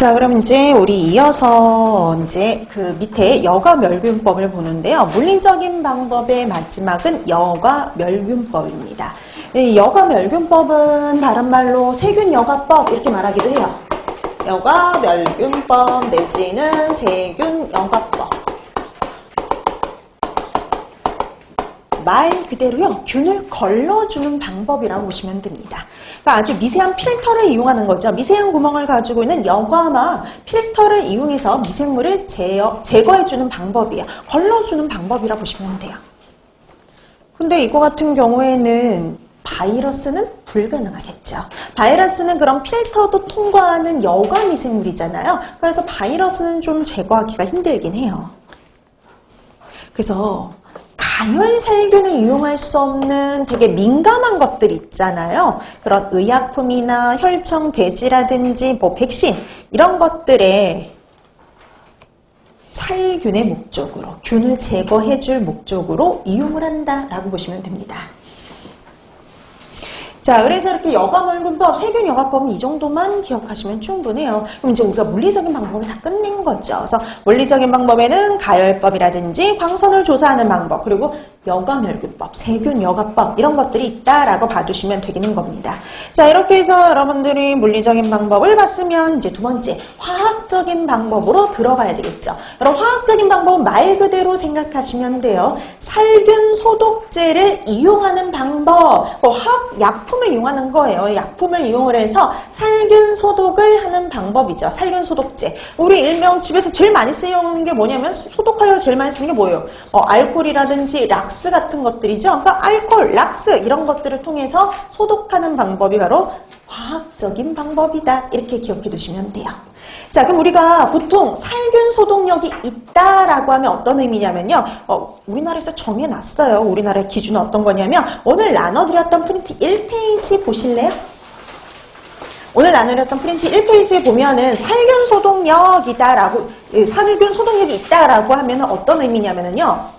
자, 그럼 이제 우리 이어서 이제 그 밑에 여과멸균법을 보는데요. 물리적인 방법의 마지막은 여과멸균법입니다. 이 여과멸균법은 다른 말로 세균여과법 이렇게 말하기도 해요. 여과멸균법 내지는 세균여과법. 말 그대로요, 균을 걸러주는 방법이라고 보시면 됩니다. 그러니까 아주 미세한 필터를 이용하는 거죠. 미세한 구멍을 가지고 있는 여과막 필터를 이용해서 미생물을 제거해주는 방법이에요. 걸러주는 방법이라고 보시면 돼요. 근데 이거 같은 경우에는 바이러스는 불가능하겠죠. 바이러스는 그런 필터도 통과하는 여과 미생물이잖아요. 그래서 바이러스는 좀 제거하기가 힘들긴 해요. 그래서 가열 살균을 이용할 수 없는 되게 민감한 것들 있잖아요. 그런 의약품이나 혈청 배지라든지 뭐 백신 이런 것들에 살균의 목적으로, 균을 제거해 줄 목적으로 이용을 한다라고 보시면 됩니다. 자, 그래서 이렇게 여과멸균법, 세균여과법은 이 정도만 기억하시면 충분해요. 그럼 이제 우리가 물리적인 방법을 다 끝낸 거죠. 그래서 물리적인 방법에는 가열법이라든지 광선을 조사하는 방법, 그리고 여과멸균법, 세균여과법 이런 것들이 있다라고 봐두시면 되는 겁니다. 자, 이렇게 해서 여러분들이 물리적인 방법을 봤으면 이제 두 번째 화학적인 방법으로 들어가야 되겠죠. 여러분, 화학적인 방법은 말 그대로 생각하시면 돼요. 살균 소독제를 이용하는 방법, 화학 약품을 이용하는 거예요. 약품을 이용을 해서 살균 소독을 하는 방법이죠. 살균 소독제. 우리 일명 집에서 제일 많이 쓰이는 게 뭐냐면, 소독하려고 제일 많이 쓰는 게 뭐예요? 알코올이라든지 락스 같은 것들이죠. 그러니까 알코올, 락스 이런 것들을 통해서 소독하는 방법이 바로 화학적인 방법이다. 이렇게 기억해 두시면 돼요. 자, 그럼 우리가 보통 살균 소독력이 있다라고 하면 어떤 의미냐면요. 우리나라에서 정해놨어요. 우리나라의 기준은 어떤 거냐면, 오늘 나눠드렸던 프린트 1페이지 보실래요? 오늘 나눠드렸던 프린트 1페이지에 보면은 살균 소독력이다라고, 살균 소독력이 있다라고 하면 어떤 의미냐면요.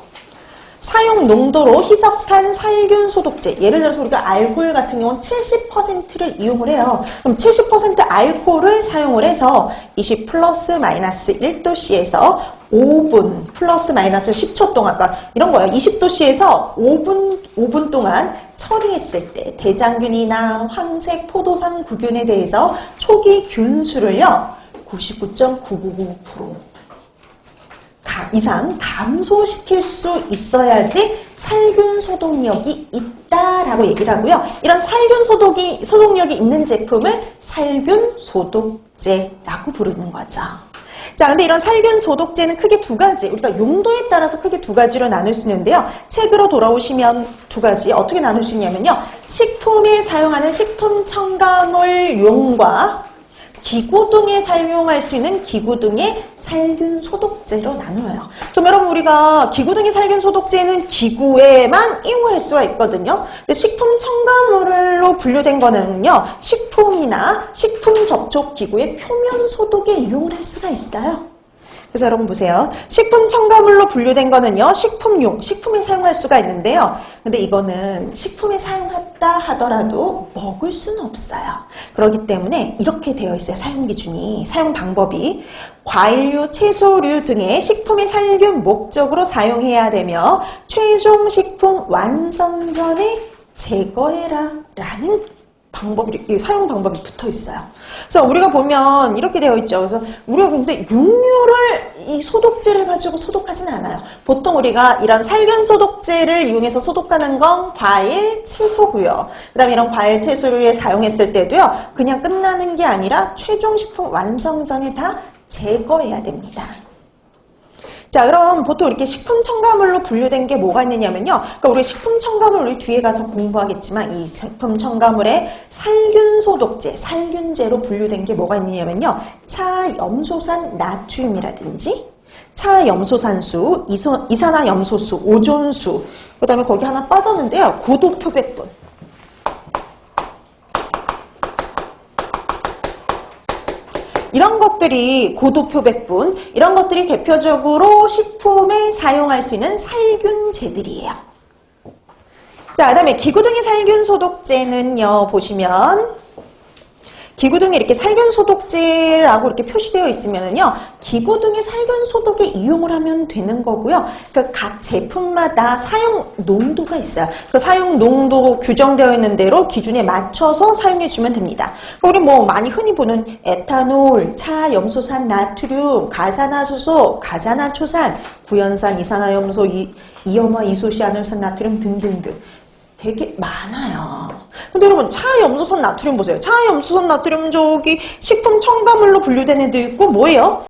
사용 농도로 희석한 살균 소독제, 예를 들어서 우리가 알코올 같은 경우는 70%를 이용을 해요. 그럼 70% 알코올을 사용을 해서 20 플러스 마이너스 1도씨에서 5분 플러스 마이너스 10초 동안, 그러니까 이런 거예요. 20도씨에서 5분 동안 처리했을 때 대장균이나 황색 포도상 구균에 대해서 초기 균수를요 99.999% 이상 감소시킬 수 있어야지 살균 소독력이 있다라고 얘기를 하고요. 이런 살균 소독력이 있는 제품을 살균 소독제라고 부르는 거죠. 자, 근데 이런 살균 소독제는 크게 두 가지, 우리가 용도에 따라서 크게 두 가지로 나눌 수 있는데요. 책으로 돌아오시면 두 가지 어떻게 나눌 수 있냐면요. 식품에 사용하는 식품 첨가물용과 기구 등에 사용할 수 있는 기구 등의 살균 소독제로 나누어요. 그럼 여러분, 우리가 기구 등의 살균 소독제는 기구에만 이용할 수가 있거든요. 근데 식품 첨가물로 분류된 거는요, 식품이나 식품 접촉 기구의 표면 소독에 이용을 할 수가 있어요. 그래서 여러분 보세요. 식품 첨가물로 분류된 거는요, 식품용, 식품에 사용할 수가 있는데요. 근데 이거는 식품에 사용했다 하더라도 먹을 수는 없어요. 그렇기 때문에 이렇게 되어 있어요. 사용 기준이, 사용 방법이. 과일류, 채소류 등의 식품의 살균 목적으로 사용해야 되며 최종 식품 완성 전에 제거해라 라는 방법이, 사용 방법이 붙어 있어요. 그래서 우리가 보면 이렇게 되어 있죠. 그래서 우리가 근데 육류를 이 소독제를 가지고 소독하지는 않아요. 보통 우리가 이런 살균 소독제를 이용해서 소독하는 건 과일, 채소고요. 그 다음에 이런 과일, 채소류에 사용했을 때도요, 그냥 끝나는 게 아니라 최종 식품 완성 전에 다 제거해야 됩니다. 자, 그럼 보통 이렇게 식품 첨가물로 분류된 게 뭐가 있느냐면요. 그러니까 우리 식품 첨가물 우리 뒤에 가서 공부하겠지만 이 식품 첨가물에 살균 소독제, 살균제로 분류된 게 뭐가 있느냐면요. 차염소산 나트륨이라든지 차염소산수, 이산화염소수, 오존수, 그 다음에 거기 하나 빠졌는데요. 고도표백분. 이런 것들이 고도표백분, 이런 것들이 대표적으로 식품에 사용할 수 있는 살균제들이에요. 자, 그 다음에 기구 등의 살균 소독제는요, 보시면 기구 등에 이렇게 살균 소독제라고 이렇게 표시되어 있으면은요, 기구 등의 살균 소독에 이용을 하면 되는 거고요. 그 각 제품마다 사용 농도가 있어요. 그 사용 농도 규정되어 있는 대로 기준에 맞춰서 사용해 주면 됩니다. 우리 뭐 많이 흔히 보는 에탄올, 차, 염소산, 나트륨, 가산화수소, 가산화초산, 구연산, 이산화염소, 이염화, 이소시아눌산, 나트륨 등등등. 되게 많아요. 근데 여러분, 차염소산 나트륨 보세요. 차염소산 나트륨 저기 식품 첨가물로 분류된 애도 있고 뭐예요?